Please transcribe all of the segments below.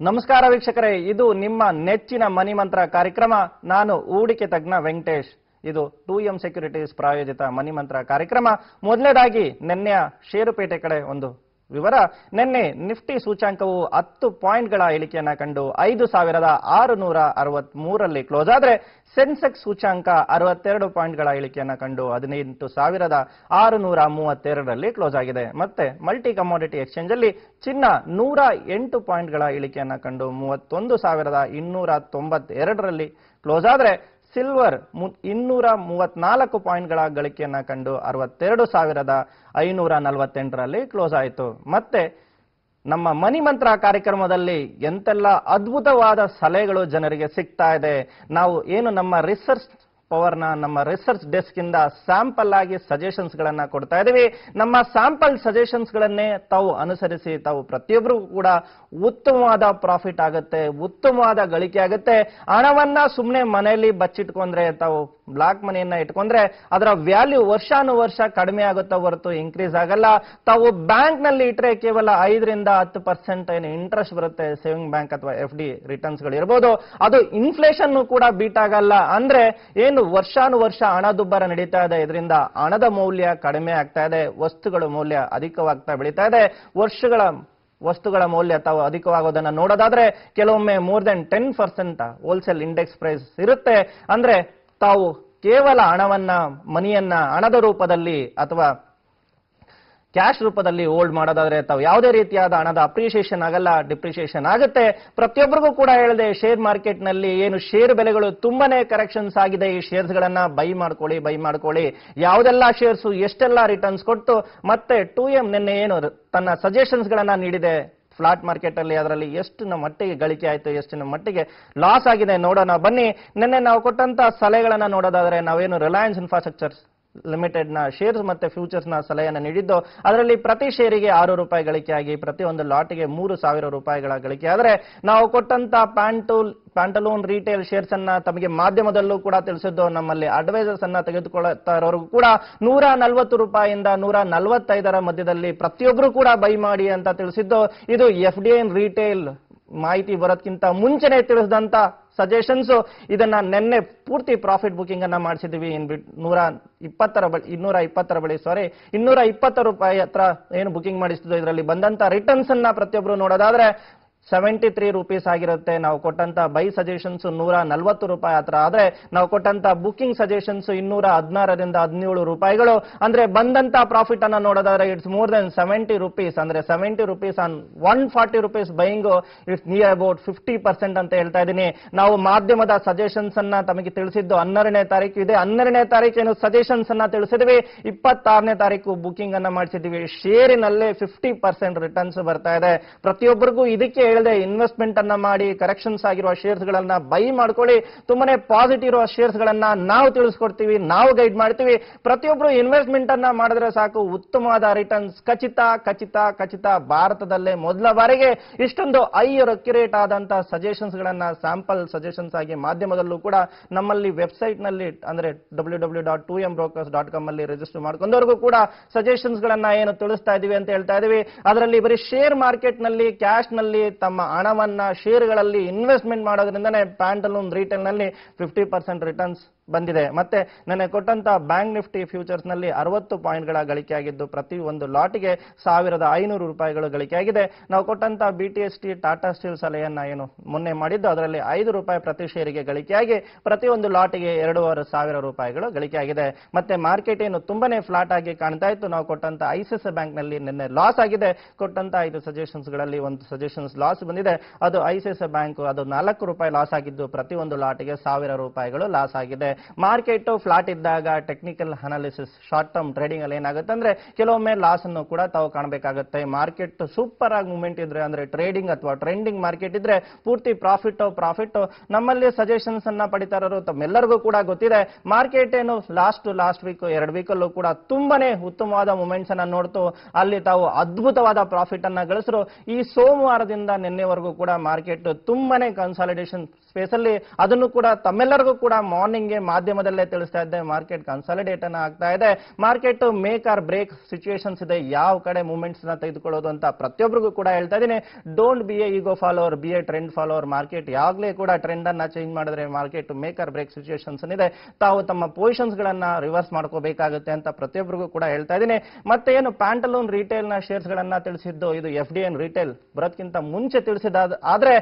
ನಮಸ್ಕಾರ ವೀಕ್ಷಕರೇ, ಇದು ನಿಮ್ಮ ನೆಚ್ಚಿನ ಮನಿ ಮಂತ್ರ ಕಾರ್ಯಕ್ರಮ. ನಾನು ಹೂಡಿಕೆ ತಜ್ಞ ವೆಂಕಟೇಶ್. ಇದು 2M ಸೆಕ್ಯೂರಿಟೀಸ್ ಪ್ರಾಯೋಜಿತ ಮನಿ ಮಂತ್ರ ಕಾರ್ಯಕ್ರಮ. ಮೊದಲನೇದಾಗಿ ನಿನ್ನೆಯ ಷೇರುಪೇಟೆ ಕಡೆ ಒಂದು ವಿವರ. ನಿನ್ನೆ ನಿಫ್ಟಿ ಸೂಚಾಂಕವು 10 ಪಾಯಿಂಟ್ಗಳ ಇಳಿಕೆಯನ್ನ ಕಂಡು 5663ರಲ್ಲಿ ಕ್ಲೋಸ್ ಆದರೆ ಸೆನ್ಸೆಕ್ಸ್ ಸೂಚಾಂಕ 62 ಪಾಯಿಂಟ್ಗಳ ಇಳಿಕೆಯನ್ನ ಕಂಡು 18632ರಲ್ಲಿ ಕ್ಲೋಸ್ ಆಗಿದೆ. ಮತ್ತೆ ಮಲ್ಟಿ ಕಮೋಡಿಟಿ ಎಕ್ಸ್ಚೇಂಜ್ ಅಲ್ಲಿ ಚಿನ್ನ 108 ಪಾಯಿಂಟ್ಗಳ ಇಳಿಕೆಯನ್ನ ಕಂಡು 31292ರಲ್ಲಿ ಕ್ಲೋಸ್ ಆದರೆ ಸಿಲ್ವರ್ 234 ಪಾಯಿಂಟ್ಗಳ ಗಳಿಕೆಯನ್ನ ಕಂಡು 62548ರಲ್ಲಿ ಕ್ಲೋಸ್ ಆಯಿತು. ಮತ್ತೆ ನಮ್ಮ ಮನಿ ಮಂತ್ರ ಕಾರ್ಯಕ್ರಮದಲ್ಲಿ ಎಂತೆಲ್ಲ ಅದ್ಭುತವಾದ ಸಲಹೆಗಳು ಜನರಿಗೆ ಸಿಗ್ತಾ ಇದೆ. ನಾವು ಏನು ನಮ್ಮ ರಿಸರ್ಚ್ ಪವರ್ನ ನಮ್ಮ ರಿಸರ್ಚ್ ಡೆಸ್ಕ್ ಇಂದ ಸ್ಯಾಂಪಲ್ ಆಗಿ ಸಜೆಷನ್ಸ್ ಗಳನ್ನ ಕೊಡ್ತಾ ಇದೀವಿ. ನಮ್ಮ ಸ್ಯಾಂಪಲ್ ಸಜೆಷನ್ಸ್ ಗಳನ್ನೇ ತಾವು ಅನುಸರಿಸಿ ತಾವು ಪ್ರತಿಯೊಬ್ಬರು ಕೂಡ ಉತ್ತಮವಾದ ಪ್ರಾಫಿಟ್ ಆಗುತ್ತೆ, ಉತ್ತಮವಾದ ಗಳಿಕೆ ಆಗುತ್ತೆ. ಹಣವನ್ನ ಸುಮ್ಮನೆ ಮನೆಯಲ್ಲಿ ಬಚ್ಚಿಟ್ಕೊಂಡ್ರೆ, ತಾವು ಬ್ಲಾಕ್ ಮನಿಯನ್ನ ಇಟ್ಕೊಂಡ್ರೆ ಅದರ ವ್ಯಾಲ್ಯೂ ವರ್ಷಾನುವರ್ಷ ಕಡಿಮೆ ಆಗುತ್ತಾ ಹೊರತು ಇನ್ಕ್ರೀಸ್ ಆಗಲ್ಲ. ತಾವು ಬ್ಯಾಂಕ್ ನಲ್ಲಿ ಇಟ್ಟರೆ ಕೇವಲ 5ರಿಂದ 10% ಏನು ಇಂಟ್ರೆಸ್ಟ್ ಬರುತ್ತೆ, ಸೇವಿಂಗ್ ಬ್ಯಾಂಕ್ ಅಥವಾ FD ರಿಟರ್ನ್ಸ್ ಗಳು ಇರಬಹುದು, ಅದು ಇನ್ಫ್ಲೇಷನ್ ಕೂಡ ಬೀಟ್ ಆಗಲ್ಲ. ಅಂದ್ರೆ ಏನು ವರ್ಷಾನುವರ್ಷ ಹಣದುಬ್ಬರ ನಡೀತಾ ಇದೆ, ಇದರಿಂದ ಹಣದ ಮೌಲ್ಯ ಕಡಿಮೆ ಆಗ್ತಾ ಇದೆ, ವಸ್ತುಗಳ ಮೌಲ್ಯ ಅಧಿಕವಾಗ್ತಾ ಬೆಳೀತಾ ಇದೆ. ವಸ್ತುಗಳ ಮೌಲ್ಯ ತಾವು ಅಧಿಕವಾಗೋದನ್ನ ನೋಡೋದಾದ್ರೆ ಕೆಲವೊಮ್ಮೆ more than 10% wholesale index price ಇರುತ್ತೆ. ಅಂದ್ರೆ ತಾವು ಕೇವಲ ಮನಿಯನ್ನ ಹಣದ ರೂಪದಲ್ಲಿ ಅಥವಾ ಕ್ಯಾಶ್ ರೂಪದಲ್ಲಿ ಹೋಲ್ಡ್ ಮಾಡೋದಾದ್ರೆ ತಾವು ಯಾವುದೇ ರೀತಿಯಾದ ಹಣದ ಅಪ್ರಿಸಿಯೇಷನ್ ಆಗಲ್ಲ, ಡಿಪ್ರಿಸಿಯೇಷನ್ ಆಗುತ್ತೆ. ಪ್ರತಿಯೊಬ್ಬರಿಗೂ ಕೂಡ ಹೇಳಿದೆ, ಶೇರ್ ಮಾರ್ಕೆಟ್ ನಲ್ಲಿ ಏನು ಶೇರ್ ಬೆಲೆಗಳು ತುಂಬಾನೇ ಕರೆಕ್ಷನ್ಸ್ ಆಗಿದೆ, ಈ ಶೇರ್ಸ್ ಗಳನ್ನ ಬೈ ಮಾಡ್ಕೊಳ್ಳಿ. ಯಾವುದೆಲ್ಲ ಶೇರ್ಸ್ ಎಷ್ಟೆಲ್ಲ ರಿಟರ್ನ್ಸ್ ಕೊಟ್ಟು ಮತ್ತೆ 2M ನಿನ್ನೆ ಏನು ತನ್ನ ಸಜೆಷನ್ಸ್ ಗಳನ್ನ ನೀಡಿದೆ ಫ್ಲಾಟ್ ಮಾರ್ಕೆಟ್ ಅಲ್ಲಿ, ಅದರಲ್ಲಿ ಎಷ್ಟಿನ ಮಟ್ಟಿಗೆ ಗಳಿಕೆ ಆಯಿತು, ಎಷ್ಟಿನ ಮಟ್ಟಿಗೆ ಲಾಸ್ ಆಗಿದೆ ನೋಡೋಣ ಬನ್ನಿ. ನಿನ್ನೆ ನಾವು ಕೊಟ್ಟಂತ ಸಲಹೆಗಳನ್ನ ನೋಡೋದಾದ್ರೆ ನಾವೇನು ರಿಲಯನ್ಸ್ ಇನ್ಫ್ರಾಸ್ಟ್ರಕ್ಚರ್ ಲಿಮಿಟೆಡ್ ನ ಶೇರ್ಸ್ ಮತ್ತೆ ಫ್ಯೂಚರ್ಸ್ ನ ಸಲಹೆಯನ್ನು ನೀಡಿದ್ದು, ಅದರಲ್ಲಿ ಪ್ರತಿ ಶೇರಿಗೆ ₹6 ಗಳಿಕೆಯಾಗಿ ಪ್ರತಿ ಒಂದು ಲಾಟ್ಗೆ ₹3000 ಗಳಿಕೆ. ಆದರೆ ನಾವು ಕೊಟ್ಟಂತ ಪ್ಯಾಂಟಲೂನ್ ರಿಟೇಲ್ ಶೇರ್ಸ್ ಅನ್ನ ತಮಗೆ ಮಾಧ್ಯಮದಲ್ಲೂ ಕೂಡ ತಿಳಿಸಿದ್ದು, ನಮ್ಮಲ್ಲಿ ಅಡ್ವೈಸರ್ಸ್ ಅನ್ನ ತೆಗೆದುಕೊಳ್ಳುತ್ತಾ ಇರೋರು ಕೂಡ ₹140 145 ಮಧ್ಯದಲ್ಲಿ ಪ್ರತಿಯೊಬ್ಬರು ಕೂಡ ಬೈ ಮಾಡಿ ಅಂತ ತಿಳಿಸಿದ್ದು. ಇದು FDI ರಿಟೇಲ್ ಮಾಹಿತಿ ಬರೋದಕ್ಕಿಂತ ಮುಂಚೆನೆ ತಿಳಿಸಿದಂತ ಸಜೆಷನ್ಸ್. ಇದನ್ನ ನಿನ್ನೆ ಪೂರ್ತಿ ಪ್ರಾಫಿಟ್ ಬುಕಿಂಗ್ ಅನ್ನ ಮಾಡಿಸಿದ್ವಿ. ₹220 ಹತ್ರ ಏನು ಬುಕಿಂಗ್ ಮಾಡಿಸ್ತಿದ್ದು, ಇದರಲ್ಲಿ ಬಂದಂತ ರಿಟರ್ನ್ಸ್ ಅನ್ನ ಪ್ರತಿಯೊಬ್ಬರು ನೋಡೋದಾದ್ರೆ ₹73 ಆಗಿರುತ್ತೆ. ನಾವು ಕೊಟ್ಟಂತ ಬೈ ಸಜೆಷನ್ಸ್ ₹140 ಹತ್ರ ಆದ್ರೆ ನಾವು ಕೊಟ್ಟಂತ ಬುಕಿಂಗ್ ಸಜೆಷನ್ಸ್ ₹216ರಿಂದ ₹17. ಅಂದ್ರೆ ಬಂದಂತ ಪ್ರಾಫಿಟ್ ಅನ್ನ ನೋಡೋದಾದ್ರೆ ಇಟ್ಸ್ ಮೋರ್ ದೆನ್ ₹70. ಅಂದ್ರೆ ₹70 on ₹140 buying, it's near about 50% ಅಂತ ಹೇಳ್ತಾ ಇದ್ದೀನಿ. ನಾವು ಮಾಧ್ಯಮದ ಸಜೆಷನ್ಸ್ ಅನ್ನ ತಮಗೆ ತಿಳಿಸಿದ್ದು 12ನೇ ತಾರೀಕು ಇದೆ. 12ನೇ ತಾರೀಕು ಏನು ಸಜೆಷನ್ಸ್ ಅನ್ನ ತಿಳಿಸಿದ್ವಿ, 26ನೇ ತಾರೀಕು ಬುಕಿಂಗ್ ಅನ್ನ ಮಾಡಿಸಿದ್ವಿ. ಶೇರಿನಲ್ಲೇ 50% ರಿಟರ್ನ್ಸ್ ಬರ್ತಾ ಇದೆ. ಪ್ರತಿಯೊಬ್ಬರಿಗೂ ಇದಕ್ಕೆ ಇನ್ವೆಸ್ಟ್ಮೆಂಟ್ ಅನ್ನ ಮಾಡಿ ಕರೆಕ್ಷನ್ಸ್ ಆಗಿರುವ ಶೇರ್ಸ್ ಗಳನ್ನ ಬೈ ಮಾಡ್ಕೊಳ್ಳಿ. ತುಂಬಾನೇ ಪಾಸಿಟಿವ್ ಇರುವ ಶೇರ್ಸ್ ಗಳನ್ನ ನಾವು ತಿಳಿಸ್ಕೊಡ್ತೀವಿ, ನಾವು ಗೈಡ್ ಮಾಡ್ತೀವಿ. ಪ್ರತಿಯೊಬ್ಬರು ಇನ್ವೆಸ್ಟ್ಮೆಂಟ್ ಅನ್ನ ಮಾಡಿದ್ರೆ ಸಾಕು, ಉತ್ತಮವಾದ ರಿಟರ್ನ್ಸ್ ಖಚಿತ. ಭಾರತದಲ್ಲೇ ಮೊದಲ ಬಾರಿಗೆ ಇಷ್ಟೊಂದು ಅಕ್ಯುರೇಟ್ ಆದಂತ ಸಜೆಷನ್ಸ್ ಗಳನ್ನ ಸ್ಯಾಂಪಲ್ ಸಜೆಷನ್ಸ್ ಆಗಿ ಮಾಧ್ಯಮದಲ್ಲೂ ಕೂಡ ನಮ್ಮಲ್ಲಿ ವೆಬ್ಸೈಟ್ ನಲ್ಲಿ ಅಂದ್ರೆ www.2mbrokers.com ಅಲ್ಲಿ ರಿಜಿಸ್ಟರ್ ಮಾಡ್ಕೊಂಡವರಿಗೂ ಕೂಡ ಸಜೆಷನ್ಸ್ ಗಳನ್ನ ಏನು ತಿಳಿಸ್ತಾ ಇದೀವಿ ಅಂತ ಹೇಳ್ತಾ ಇದೀವಿ. ಅದರಲ್ಲಿ ಬರೀ ಶೇರ್ ಮಾರ್ಕೆಟ್ ನಲ್ಲಿ ಕ್ಯಾಶ್ ನಲ್ಲಿ ತಮ್ಮ ಹಣವನ್ನ ಶೇರ್ಗಳಲ್ಲಿ ಇನ್ವೆಸ್ಟ್ಮೆಂಟ್ ಮಾಡೋದ್ರಿಂದನೇ ಪ್ಯಾಂಟಲೂನ್ ರಿಟೇಲ್ ನಲ್ಲಿ 50% ರಿಟರ್ನ್ಸ್ ಬಂದಿದೆ. ಮತ್ತೆ ನನಗೆ ಕೊಟ್ಟಂತ ಬ್ಯಾಂಕ್ ನಿಫ್ಟಿ ಫ್ಯೂಚರ್ಸ್ ನಲ್ಲಿ 60 ಪಾಯಿಂಟ್ಗಳ ಗಳಿಕೆ ಆಗಿದ್ದು, ಪ್ರತಿ ಒಂದು ಲಾಟ್ಗೆ ₹1500 ಗಳಿಕೆ ಆಗಿದೆ. ನಾವು ಕೊಟ್ಟಂತ BTST ಟಾಟಾ ಸ್ಟೀಲ್ ಸಲಹೆಯನ್ನ ಏನು ಮೊನ್ನೆ ಮಾಡಿದ್ದು, ಅದರಲ್ಲಿ ₹5 ಪ್ರತಿ ಶೇರಿಗೆ ಗಳಿಕೆಯಾಗಿ ಪ್ರತಿ ಒಂದು ಲಾಟ್ಗೆ ₹2500 ಗಳಿಕೆ ಆಗಿದೆ. ಮತ್ತೆ ಮಾರ್ಕೆಟ್ ಏನು ತುಂಬಾನೇ ಫ್ಲಾಟ್ ಆಗಿ ಕಾಣ್ತಾ ಇತ್ತು. ನಾವು ಕೊಟ್ಟಂತ ICICI ಬ್ಯಾಂಕ್ ನಲ್ಲಿ ನಿನ್ನೆ ಲಾಸ್ ಆಗಿದೆ. ಕೊಟ್ಟಂತ 5 ಸಜೆಷನ್ಸ್ ಗಳಲ್ಲಿ ಒಂದು ಸಜೆಷನ್ಸ್ ಲಾಸ್ ಬಂದಿದೆ, ಅದು ICICI ಬ್ಯಾಂಕ್, ಅದು ₹4 ಲಾಸ್ ಆಗಿದ್ದು ಪ್ರತಿ ಒಂದು ಲಾಟ್ಗೆ ₹1000 ಲಾಸ್ ಆಗಿದೆ. ಮಾರ್ಕೆಟ್ ಫ್ಲಾಟ್ ಇದ್ದಾಗ technical analysis short term trading ಅಲ್ಲಿ ಏನಾಗುತ್ತೆ ಅಂದ್ರೆ ಕೆಲವೊಮ್ಮೆ ಲಾಸ್ ಅನ್ನು ಕೂಡ ತಾವು ಕಾಣಬೇಕಾಗುತ್ತೆ. ಮಾರ್ಕೆಟ್ ಸೂಪರ್ ಆಗಿ ಮೂವ್ಮೆಂಟ್ ಇದ್ರೆ ಅಂದ್ರೆ ಟ್ರೇಡಿಂಗ್ ಅಥವಾ ಟ್ರೆಂಡಿಂಗ್ ಮಾರ್ಕೆಟ್ ಇದ್ರೆ ಪೂರ್ತಿ ಪ್ರಾಫಿಟ್. ನಮ್ಮಲ್ಲಿ ಸಜೆಷನ್ಸ್ ಅನ್ನ ಪಡಿತಾ ಇರೋರು ತಮ್ಮೆಲ್ಲರಿಗೂ ಕೂಡ ಗೊತ್ತಿದೆ. ಮಾರ್ಕೆಟ್ ಏನು ಲಾಸ್ಟ್ ವೀಕ್ 2 ವೀಕಲ್ಲೂ ಕೂಡ ತುಂಬಾನೇ ಉತ್ತಮವಾದ ಮೂವ್ಮೆಂಟ್ಸ್ ಅನ್ನ ನೋಡ್ತು, ಅಲ್ಲಿ ತಾವು ಅದ್ಭುತವಾದ ಪ್ರಾಫಿಟ್ ಅನ್ನ ಗಳಿಸಿದ್ರು. ಈ ಸೋಮವಾರದಿಂದ ನಿನ್ನೆವರೆಗೂ ಕೂಡ ಮಾರ್ಕೆಟ್ ತುಂಬಾನೇ ಕನ್ಸಾಲಿಡೇಷನ್ ಸ್ಪೇಸ್ ಅಲ್ಲಿ ಅದನ್ನು ಕೂಡ ತಮ್ಮೆಲ್ಲರಿಗೂ ಕೂಡ ಮಾರ್ನಿಂಗ್ ಗೆ ಮಾಧ್ಯಮದಲ್ಲೇ ತಿಳಿಸ್ತಾ ಇದ್ದೆ. ಮಾರ್ಕೆಟ್ ಕನ್ಸಾಲಿಡೇಟ್ ಅನ್ನ ಆಗ್ತಾ ಇದೆ. Market make or break situations ಇದೆ. ಯಾವ ಕಡೆ ಮೂವ್ಮೆಂಟ್ಸ್ ನ ತೆಗೆದುಕೊಳ್ಳೋದು ಅಂತ ಪ್ರತಿಯೊಬ್ಬರಿಗೂ ಕೂಡ ಹೇಳ್ತಾ ಇದ್ದೀನಿ. Don't be a ego follower, be a trend follower. Market ಯಾವಾಗಲೇ ಕೂಡ ಟ್ರೆಂಡ್ ಅನ್ನ ಚೇಂಜ್ ಮಾಡಿದ್ರೆ market make or break situations ಇದೆ. ತಾವು ತಮ್ಮ ಪೊಸಿಷನ್ಸ್ ಗಳನ್ನ ರಿವರ್ಸ್ ಮಾಡ್ಕೋಬೇಕಾಗುತ್ತೆ ಅಂತ ಪ್ರತಿಯೊಬ್ಬರಿಗೂ ಕೂಡ ಹೇಳ್ತಾ ಇದ್ದೀನಿ. ಮತ್ತೆ ಏನು ಪ್ಯಾಂಟಲೂನ್ ರಿಟೇಲ್ ನ ಶೇರ್ಸ್ ಗಳನ್ನ ತಿಳಿಸಿದ್ದು, ಇದು FDN ರಿಟೇಲ್ ಬರೋದಕ್ಕಿಂತ ಮುಂಚೆ ತಿಳಿಸಿದ ಆದ್ರೆ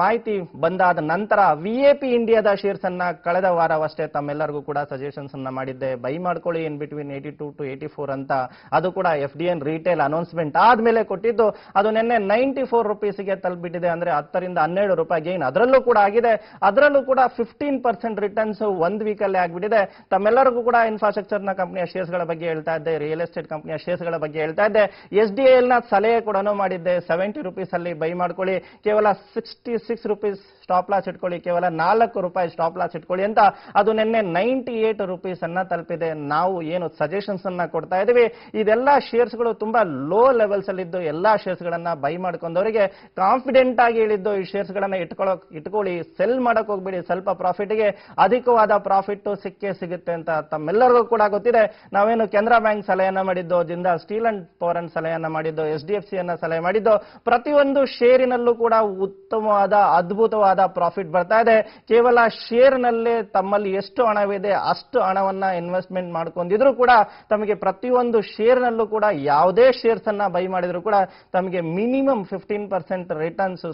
ಮಾಹಿತಿ ಬಂದಾದ ನಂತರ VIP ಇಂಡಿಯಾದ ಶೇರ್ಸ್ ಅನ್ನ ಕಳೆದ ವಾರವಷ್ಟೇ ತಮ್ಮೆಲ್ಲರಿಗೂ ಕೂಡ ಸಜೆಷನ್ಸ್ ಅನ್ನ ಮಾಡಿದ್ದೆ. ಬೈ ಮಾಡ್ಕೊಳ್ಳಿ ಇನ್ ಬಿಟ್ವೀನ್ 82 to 84 ಅಂತ. ಅದು ಕೂಡ FDN ರಿಟೇಲ್ ಅನೌನ್ಸ್ಮೆಂಟ್ ಆದ್ಮೇಲೆ ಕೊಟ್ಟಿದ್ದು. ಅದು ನಿನ್ನೆ 94 ರುಪೀಸ್ಗೆ ತಲುಪಿಟ್ಟಿದೆ. ಅಂದ್ರೆ 10 ರಿಂದ 12 ರೂಪಾಯಿ ಗೇನ್ ಅದರಲ್ಲೂ ಕೂಡ ಆಗಿದೆ. ಅದರಲ್ಲೂ ಕೂಡ 15% ರಿಟರ್ನ್ಸ್ ಒಂದ್ ವೀಕ್ ಅಲ್ಲೇ ಆಗ್ಬಿಟ್ಟಿದೆ. ತಮ್ಮೆಲ್ಲರಿಗೂ ಕೂಡ ಇನ್ಫ್ರಾಸ್ಟ್ರಕ್ಚರ್ ನ ಕಂಪನಿಯ ಶೇರ್ಸ್ ಗಳ ಬಗ್ಗೆ ಹೇಳ್ತಾ ಇದ್ದೆ, ರಿಯಲ್ ಎಸ್ಟೇಟ್ ಕಂಪನಿಯ ಶೇರ್ಸ್ ಗಳ ಬಗ್ಗೆ ಹೇಳ್ತಾ ಇದ್ದೆ. SDL ನ ಸಲಹೆ ಕೂಡ ಮಾಡಿದ್ದೆ. 70 ರುಪೀಸ್ ಅಲ್ಲಿ ಬೈ ಮಾಡ್ಕೊಳ್ಳಿ, ಕೇವಲ 66 ರುಪೀಸ್ ಸ್ಟಾಪ್ ಲಾಸ್ ಇಟ್ಕೊಳ್ಳಿ, ಕೇವಲ 4 ರೂಪಾಯಿ ಸ್ಟಾಪ್ ಲಾಸ್ ಇಟ್ಕೊಳ್ಳಿ ಅಂತ. ಅದು ನಿನ್ನೆ 98 ರುಪೀಸ್ ಅನ್ನ ತಲುಪಿದೆ. ನಾವು ಏನು ಸಜೆಷನ್ಸ್ ಅನ್ನ ಕೊಡ್ತಾ ಇದೀವಿ, ಇದೆಲ್ಲ ಶೇರ್ಸ್ ಗಳು ತುಂಬಾ ಲೋ ಲೆವೆಲ್ಸ್ ಅಲ್ಲಿ ಇದ್ದು ಎಲ್ಲಾ ಶೇರ್ಸ್ ಗಳನ್ನ ಬೈ ಮಾಡ್ಕೊಂಡವರಿಗೆ ಕಾನ್ಫಿಡೆಂಟ್ ಆಗಿ ಹೇಳಿದ್ದು, ಈ ಶೇರ್ಸ್ ಗಳನ್ನ ಇಟ್ಕೊಳ್ಳಿ, ಸೆಲ್ ಮಾಡಕ್ ಹೋಗ್ಬೇಡಿ. ಸ್ವಲ್ಪ ಪ್ರಾಫಿಟ್ ಗೆ ಅಧಿಕವಾದ ಪ್ರಾಫಿಟ್ ಸಿಕ್ಕೇ ಸಿಗುತ್ತೆ ಅಂತ ತಮ್ಮೆಲ್ಲರಿಗೂ ಕೂಡ ಗೊತ್ತಿದೆ. ನಾವೇನು ಕೆನರಾ ಬ್ಯಾಂಕ್ ಸಲಹೆಯನ್ನ ಮಾಡಿದ್ದು, Jindal steel and power and ಸಲಹೆಯನ್ನ ಮಾಡಿದ್ದು, HDFC ಅನ್ನ ಸಲಹೆ ಮಾಡಿದ್ದು. ಪ್ರತಿಯೊಂದು ಶೇರಿನಲ್ಲೂ ಕೂಡ ಉತ್ತಮವಾದ ಅದ್ಭುತವಾದ ಪ್ರಾಫಿಟ್ ಬರ್ತಾ ಇದೆ. ಕೇವಲ ಶೇರ್ ನಲ್ಲೇ ತಮ್ಮಲ್ಲಿ ಎಷ್ಟು ಹಣವಿದೆ ಅಷ್ಟು ಹಣವನ್ನ ಇನ್ವೆಸ್ಟ್ಮೆಂಟ್ ಮಾಡ್ಕೊಂಡಿದ್ರು ಕೂಡ ತಮಗೆ ಪ್ರತಿಯೊಂದು ಶೇರ್ ನಲ್ಲೂ ಕೂಡ ಯಾವುದೇ ಶೇರ್ಸ್ ಅನ್ನ ಬೈ ಮಾಡಿದ್ರು ಕೂಡ ತಮಗೆ ಮಿನಿಮಮ್ 15% ರಿಟರ್ನ್ಸ್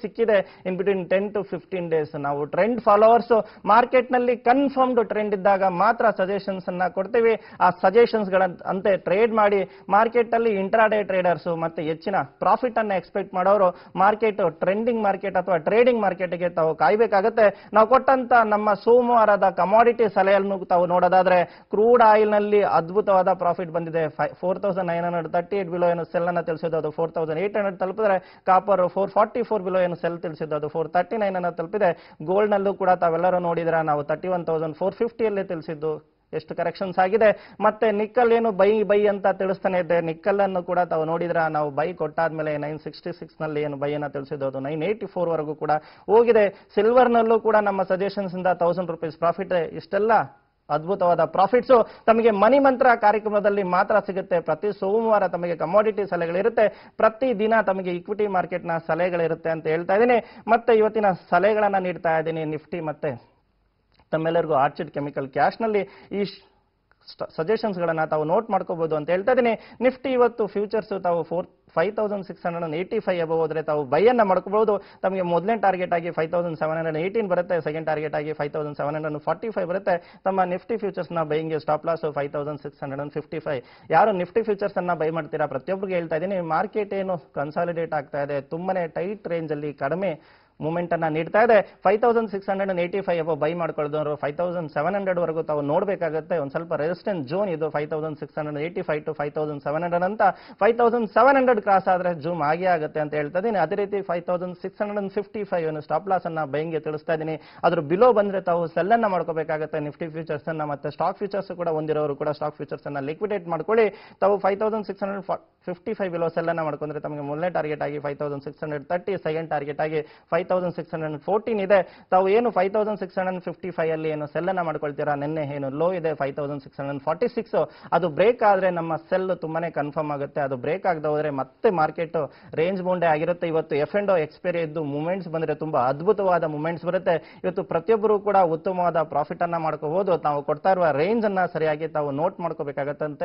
ಸಿಕ್ಕಿದೆ ಇನ್ ಬಿಟ್ವೀನ್ 10 to 15 ಡೇಸ್. ನಾವು ಟ್ರೆಂಡ್ ಫಾಲೋವರ್ಸ್ ಮಾರ್ಕೆಟ್ ನಲ್ಲಿ ಕನ್ಫರ್ಮ್ಡ್ ಟ್ರೆಂಡ್ ಇದ್ದಾಗ ಮಾತ್ರ ಸಜೆಷನ್ಸ್ ಅನ್ನ ಕೊಡ್ತೀವಿ. ಆ ಸಜೆಷನ್ಸ್ ಗಳಂತೆ ಟ್ರೇಡ್ ಮಾಡಿ ಮಾರ್ಕೆಟ್ ಅಲ್ಲಿ ಇಂಟ್ರಾಡೇ ಟ್ರೇಡರ್ಸ್ ಮತ್ತೆ ಹೆಚ್ಚಿನ ಪ್ರಾಫಿಟ್ ಅನ್ನ ಎಕ್ಸ್ಪೆಕ್ಟ್ ಮಾಡೋರು ಮಾರ್ಕೆಟ್ ಟ್ರೆಂಡಿಂಗ್ ಮಾರ್ಕೆಟ್ ಅಥವಾ ಟ್ರೇಡಿಂಗ್ ಮಾರ್ಕೆಟ್ಗೆ ತಾವು ಕಾಯಬೇಕಾಗುತ್ತೆ. ನಾವು ಕೊಟ್ಟಂತ ನಮ್ಮ ಸೋಮವಾರದ ಕಮಾಡಿಟಿ ಸಲಹೆಯನ್ನು ತಾವು ನೋಡೋದಾದ್ರೆ, ಕ್ರೂಡ್ ಆಯಿಲ್ ನಲ್ಲಿ ಅದ್ಭುತವಾದ ಪ್ರಾಫಿಟ್ ಬಂದಿದೆ. 4938 ಬಿಲೋ ಏನು ಸೆಲ್ ಅನ್ನ ತಿಳಿಸಿದ್ದು, ಅದು 4800 ತಲುಪಿದ್ರೆ. ಕಾಪರ್ 444 ಬಿಲೋ ಏನು ಸೆಲ್ ತಿಳಿಸಿದ್ದು, ಅದು 439 ಅನ್ನ ತಲುಪಿದೆ. ಗೋಲ್ಡ್ ನಲ್ಲೂ ಕೂಡ ತಾವೆಲ್ಲರೂ ನೋಡಿದ್ರ, ನಾವು 31,450 ಅಲ್ಲಿ ತಿಳಿಸಿದ್ದು ಎಷ್ಟು ಕರೆಕ್ಷನ್ಸ್ ಆಗಿದೆ. ಮತ್ತೆ ನಿಕ್ಕಲ್ ಏನು ಬೈ ಅಂತ ತಿಳಿಸ್ತಾನೆ ಇದೆ. ನಿಕ್ಕಲ್ ಅನ್ನು ಕೂಡ ತಾವು ನೋಡಿದ್ರ, ನಾವು ಬೈ ಕೊಟ್ಟಾದ್ಮೇಲೆ 966 ನಲ್ಲಿ ಏನು ಬೈ ಅನ್ನ ತಿಳಿಸಿದ್ದು, ಅದು 984 ವರೆಗೂ ಕೂಡ ಹೋಗಿದೆ. ಸಿಲ್ವರ್ ನಲ್ಲೂ ಕೂಡ ನಮ್ಮ ಸಜೆಷನ್ಸ್ ಇಂದ 1000 ರುಪೀಸ್ ಪ್ರಾಫಿಟ್. ಇಷ್ಟೆಲ್ಲ ಅದ್ಭುತವಾದ ಪ್ರಾಫಿಟ್ಸ್ ತಮಗೆ ಮನಿ ಮಂತ್ರ ಕಾರ್ಯಕ್ರಮದಲ್ಲಿ ಮಾತ್ರ ಸಿಗುತ್ತೆ. ಪ್ರತಿ ಸೋಮವಾರ ತಮಗೆ ಕಮಾಡಿಟಿ ಸಲಹೆಗಳಿರುತ್ತೆ, ಪ್ರತಿ ದಿನ ತಮಗೆ ಇಕ್ವಿಟಿ ಮಾರ್ಕೆಟ್ ನ ಸಲಹೆಗಳಿರುತ್ತೆ ಅಂತ ಹೇಳ್ತಾ ಇದ್ದೀನಿ. ಮತ್ತೆ ಇವತ್ತಿನ ಸಲಹೆಗಳನ್ನ ನೀಡ್ತಾ ಇದ್ದೀನಿ. ನಿಫ್ಟಿ ಮತ್ತೆ ತಮ್ಮೆಲ್ಲರಿಗೂ ಆರ್ಚಿಡ್ ಕೆಮಿಕಲ್ ಕ್ಯಾಶ್ ನಲ್ಲಿ ಈ ಸಜೆಷನ್ಸ್ ಗಳನ್ನ ತಾವು ನೋಟ್ ಮಾಡ್ಕೋಬಹುದು ಅಂತ ಹೇಳ್ತಾ ಇದ್ದೀನಿ. ನಿಫ್ಟಿ ಇವತ್ತು ಫ್ಯೂಚರ್ಸ್ ತಾವು 5685 ಅಬವ್ ಹೋದ್ರೆ ತಾವು ಬೈ ಅನ್ನ ಮಾಡ್ಕೋಬಹುದು. ತಮಗೆ ಮೊದಲನೇ ಟಾರ್ಗೆಟ್ ಆಗಿ 5718 ಬರುತ್ತೆ, ಸೆಕೆಂಡ್ ಟಾರ್ಗೆಟ್ ಆಗಿ 5745 ಬರುತ್ತೆ. ತಮ್ಮ ನಿಫ್ಟಿ ಫ್ಯೂಚರ್ಸ್ ನ ಬೈಂಗ್ಗೆ ಸ್ಟಾಪ್ ಲಾಸ್ 5655. ಯಾರು ನಿಫ್ಟಿ ಫ್ಯೂಚರ್ಸ್ ಅನ್ನ ಬೈ ಮಾಡ್ತೀರಾ ಪ್ರತಿಯೊಬ್ಬರಿಗೆ ಹೇಳ್ತಾ ಇದ್ದೀನಿ. ಮಾರ್ಕೆಟ್ ಏನು ಕನ್ಸಾಲಿಡೇಟ್ ಆಗ್ತಾ ಇದೆ, ತುಂಬಾನೇ ಟೈಟ್ ರೇಂಜ್ ಅಲ್ಲಿ ಕಡಿಮೆ ಮೂವ್ಮೆಂಟ್ ಅನ್ನ ನೀಡ್ತಾ ಇದೆ. 5685 ಬೈ ಮಾಡ್ಕೊಳ್ಳೋದು 5700 ವರೆಗೂ ತಾವು ನೋಡಬೇಕಾಗುತ್ತೆ. ಒಂದು ಸ್ವಲ್ಪ ರೆಸಿಸ್ಟೆನ್ಸ್ ಝೋನ್ ಇದು 5685 to 5700 ಅಂತ. 5700 ಕ್ರಾಸ್ ಆದ್ರೆ ಜೂಮ್ ಆಗೇ ಆಗುತ್ತೆ ಅಂತ ಹೇಳ್ತಾ ಇದ್ದೀನಿ. ಅದೇ ರೀತಿ 5655 ಸ್ಟಾಪ್ ಲಾಸ್ ಅನ್ನ ಬೈಂಗ್ಗೆ ತಿಳಿಸ್ತಾ ಇದ್ದೀನಿ. ಅದ್ರ ಬಿಲೋ ಬಂದ್ರೆ ತಾವು ಸೆಲ್ ಅನ್ನ ಮಾಡ್ಕೋಬೇಕಾಗುತ್ತೆ. ನಿಫ್ಟಿ ಫ್ಯೂಚರ್ಸ್ ಅನ್ನ ಮತ್ತೆ ಸ್ಟಾಕ್ ಫ್ಯೂಚರ್ಸ್ ಕೂಡ ಹೊಂದಿರೋರು ಕೂಡ ಸ್ಟಾಕ್ ಫ್ಯೂಚರ್ಸ್ ಅನ್ನ ಲಿಕ್ವಿಡೇಟ್ ಮಾಡ್ಕೊಳ್ಳಿ. ತಾವು 5655 ಬಿಲೋ ಸೆಲ್ ಅನ್ನ ಮಾಡ್ಕೊಂಡ್ರೆ ತಮಗೆ ಮೊದಲನೇ ಟಾರ್ಗೆಟ್ ಆಗಿ 5630, ಸೆಕೆಂಡ್ ಟಾರ್ಗೆಟ್ ಆಗಿ 5614 ಇದೆ. ತಾವು ಏನು 5655 ಅಲ್ಲಿ ಏನು ಸೆಲ್ ಅನ್ನ ಮಾಡ್ಕೊಳ್ತೀರಾ, ನಿನ್ನೆ ಏನು ಲೋ ಇದೆ 5646, ಅದು ಬ್ರೇಕ್ ಆದ್ರೆ ನಮ್ಮ ಸೆಲ್ ತುಂಬಾನೇ ಕನ್ಫರ್ಮ್ ಆಗುತ್ತೆ. ಅದು ಬ್ರೇಕ್ ಆಗದೆ ಹೋದ್ರೆ ಮತ್ತೆ ಮಾರ್ಕೆಟ್ ರೇಂಜ್ ಬೌಂಡೇ ಆಗಿರುತ್ತೆ. ಇವತ್ತು F&O ಎಕ್ಸ್ಪೈರಿ ಇದ್ದು ಮೂವ್ಮೆಂಟ್ಸ್ ಬಂದ್ರೆ ತುಂಬಾ ಅದ್ಭುತವಾದ ಮೂವ್ಮೆಂಟ್ಸ್ ಬರುತ್ತೆ. ಇವತ್ತು ಪ್ರತಿಯೊಬ್ಬರು ಕೂಡ ಉತ್ತಮವಾದ ಪ್ರಾಫಿಟ್ ಅನ್ನ ಮಾಡ್ಕೋಬಹುದು. ನಾವು ಕೊಡ್ತಾ ಇರುವ ರೇಂಜ್ ಅನ್ನ ಸರಿಯಾಗಿ ತಾವು ನೋಟ್ ಮಾಡ್ಕೋಬೇಕಾಗತ್ತೆ ಅಂತ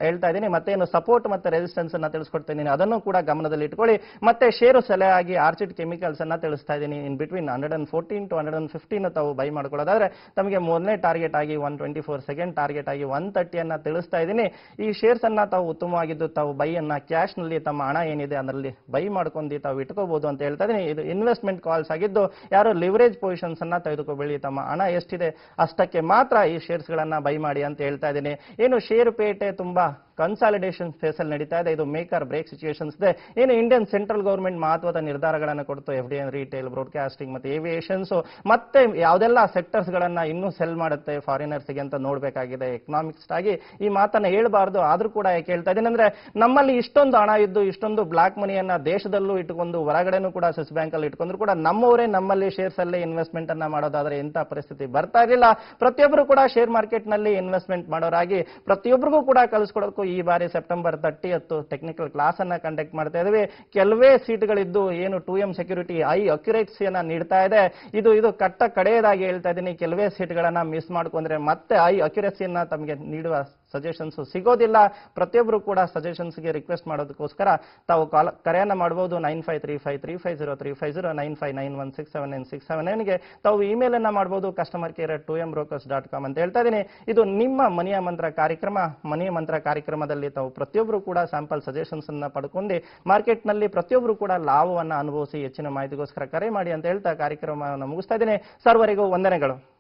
ಹೇಳ್ತಾ ಇದ್ದೀನಿ. ಮತ್ತೆ ಏನು ಸಪೋರ್ಟ್ ಮತ್ತೆ ರೆಸಿಸ್ಟೆನ್ಸ್ ಅನ್ನ ತಿಳಿಸ್ಕೊಡ್ತೀನಿ, ಅದನ್ನು ಕೂಡ ಗಮನದಲ್ಲಿ ಇಟ್ಕೊಳ್ಳಿ. ಮತ್ತೆ ಷೇರು ಸಲಹೆ ಆಗಿ ಆರ್ಚಿಡ್ ಕೆಮಿಕಲ್ಸ್ ಅನ್ನ ತಿಳಿಸ್ತಾ ಇದ್ದೀನಿ. ಇನ್ ಬಿಟ್ವೀನ್ 114 to 115 ತಾವು ಬೈ ಮಾಡ್ಕೊಳ್ಳೋದಾದ್ರೆ ತಮಗೆ ಮೊದಲನೇ ಟಾರ್ಗೆಟ್ ಆಗಿ 124, ಸೆಕೆಂಡ್ ಟಾರ್ಗೆಟ್ ಆಗಿ 130 ಅನ್ನ ತಿಳಿಸ್ತಾ ಇದ್ದೀನಿ. ಈ ಶೇರ್ಸ್ ಅನ್ನ ತಾವು ಉತ್ತಮವಾಗಿದ್ದು ತಾವು ಬೈ ಅನ್ನ ಕ್ಯಾಶ್ ನಲ್ಲಿ ತಮ್ಮ ಹಣ ಏನಿದೆ ಅದರಲ್ಲಿ ಬೈ ಮಾಡ್ಕೊಂಡು ತಾವು ಇಟ್ಕೋಬಹುದು ಅಂತ ಹೇಳ್ತಾ ಇದ್ದೀನಿ. ಇದು ಇನ್ವೆಸ್ಟ್ಮೆಂಟ್ ಕಾಲ್ಸ್ ಆಗಿದ್ದು ಯಾರು ಲಿವರೇಜ್ ಪೊಸಿಷನ್ಸ್ ಅನ್ನ ತೆಗೆದುಕೋಬೇಡಿ. ತಮ್ಮ ಹಣ ಎಷ್ಟಿದೆ ಅಷ್ಟಕ್ಕೆ ಮಾತ್ರ ಈ ಶೇರ್ಸ್ ಗಳನ್ನ ಬೈ ಮಾಡಿ ಅಂತ ಹೇಳ್ತಾ ಇದ್ದೀನಿ. ಏನು ಷೇರು ಪೇಟೆ ತುಂಬಾ ಕನ್ಸಾಲಿಡೇಷನ್ ಫೇಸ್ ಅಲ್ಲಿ ನಡೀತಾ ಇದೆ. ಇದು ಮೇಕ್ ಆರ್ ಬ್ರೇಕ್ ಸಿಚುಯೇಷನ್ಸ್ ಇದೆ. ಏನು ಇಂಡಿಯನ್ ಸೆಂಟ್ರಲ್ ಗವರ್ಮೆಂಟ್ ಮಹತ್ವದ ನಿರ್ಧಾರಗಳನ್ನು ಕೊಡ್ತು, FDI, ರಿಟೇಲ್, ಬ್ರಾಡ್ಕಾಸ್ಟಿಂಗ್ ಮತ್ತೆ ಏವಿಯೇಷನ್ಸ್, ಮತ್ತೆ ಯಾವ್ದೆಲ್ಲ ಸೆಕ್ಟರ್ಸ್ ಗಳನ್ನ ಇನ್ನೂ ಸೆಲ್ ಮಾಡುತ್ತೆ ಫಾರಿನರ್ಸ್ ಗೆ ಅಂತ ನೋಡ್ಬೇಕಾಗಿದೆ. ಎಕನಾಮಿಕ್ಸ್ ಆಗಿ ಈ ಮಾತನ್ನ ಹೇಳ್ಬಾರ್ದು, ಆದ್ರೂ ಕೂಡ ಯಾಕೆ ಹೇಳ್ತಾ ಇದ್ದೀನಿ ಅಂದ್ರೆ, ನಮ್ಮಲ್ಲಿ ಇಷ್ಟೊಂದು ಹಣ ಇದ್ದು ಇಷ್ಟೊಂದು ಬ್ಲಾಕ್ ಮನಿಯನ್ನ ದೇಶದಲ್ಲೂ ಇಟ್ಕೊಂಡು ಹೊರಗಡೆನೂ ಕೂಡ ಸ್ವಿಸ್ ಬ್ಯಾಂಕ್ ಅಲ್ಲಿ ಇಟ್ಕೊಂಡ್ರು ಕೂಡ ನಮ್ಮವರೇ ನಮ್ಮಲ್ಲಿ ಶೇರ್ಸ್ ಅಲ್ಲಿ ಇನ್ವೆಸ್ಟ್ಮೆಂಟ್ ಅನ್ನ ಮಾಡೋದಾದ್ರೆ ಎಂತ ಪರಿಸ್ಥಿತಿ ಬರ್ತಾ ಇರಲಿಲ್ಲ. ಪ್ರತಿಯೊಬ್ಬರು ಕೂಡ ಶೇರ್ ಮಾರ್ಕೆಟ್ ನಲ್ಲಿ ಇನ್ವೆಸ್ಟ್ಮೆಂಟ್ ಮಾಡೋರಾಗಿ ಪ್ರತಿಯೊಬ್ಬರಿಗೂ ಕೂಡ ಕಲಿಸ್ಕೊಡೋದಕ್ಕೂ ಈ ಬಾರಿ ಸೆಪ್ಟೆಂಬರ್ 30 ಟೆಕ್ನಿಕಲ್ ಕ್ಲಾಸ್ ಅನ್ನ ಕಂಡಕ್ಟ್ ಮಾಡ್ತಾ ಇದ್ವಿ. ಕೆಲವೇ ಸೀಟ್ಗಳಿದ್ದು ಏನು 2M ಸೆಕ್ಯೂರಿಟಿ ಹೈ ಅಕ್ಯುರೇಸಿಯನ್ನ ನೀಡ್ತಾ ಇದೆ. ಇದು ಕಟ್ಟ ಕಡೆಯದಾಗಿ ಹೇಳ್ತಾ ಇದ್ದೀನಿ, ಕೆಲವೇ ಸೀಟ್ಗಳನ್ನ ಮಿಸ್ ಮಾಡ್ಕೊಂಡ್ರೆ ಮತ್ತೆ ಹೈ ಅಕ್ಯುರೇಸಿಯನ್ನ ತಮಗೆ ನೀಡುವ ಸಜೆಷನ್ಸ್ ಸಿಗೋದಿಲ್ಲ. ಪ್ರತಿಯೊಬ್ಬರು ಕೂಡ ಸಜೆಷನ್ಸ್ಗೆ ರಿಕ್ವೆಸ್ಟ್ ಮಾಡೋದಕ್ಕೋಸ್ಕರ ತಾವು ಕರೆಯನ್ನ ಮಾಡಬಹುದು. 9535350350 9591679679ಗೆ ತಾವು ಇಮೇಲ್ ಅನ್ನ ಮಾಡಬಹುದು, customercare@2mbrokers.com ಅಂತ ಹೇಳ್ತಾ ಇದ್ದೀನಿ. ಇದು ನಿಮ್ಮ ಮನೆಯ ಮಂತ್ರ ಕಾರ್ಯಕ್ರಮ. ಮನೆಯ ಮಂತ್ರ ಕಾರ್ಯಕ್ರಮದಲ್ಲಿ ತಾವು ಪ್ರತಿಯೊಬ್ಬರು ಕೂಡ ಸ್ಯಾಂಪಲ್ ಸಜೆಷನ್ಸ್ ಅನ್ನ ಪಡ್ಕೊಂಡು ಮಾರ್ಕೆಟ್ ನಲ್ಲಿ ಪ್ರತಿಯೊಬ್ಬರು ಕೂಡ ಲಾಭವನ್ನ ಅನುಭವಿಸಿ ಹೆಚ್ಚಿನ ಮಾಹಿತಿಗೋಸ್ಕರ ಕರೆ ಮಾಡಿ ಅಂತ ಹೇಳ್ತಾ ಕಾರ್ಯಕ್ರಮವನ್ನು ಮುಗಿಸ್ತಾ ಇದ್ದೀನಿ. ಸರ್ವರಿಗೂ ವಂದನೆಗಳು.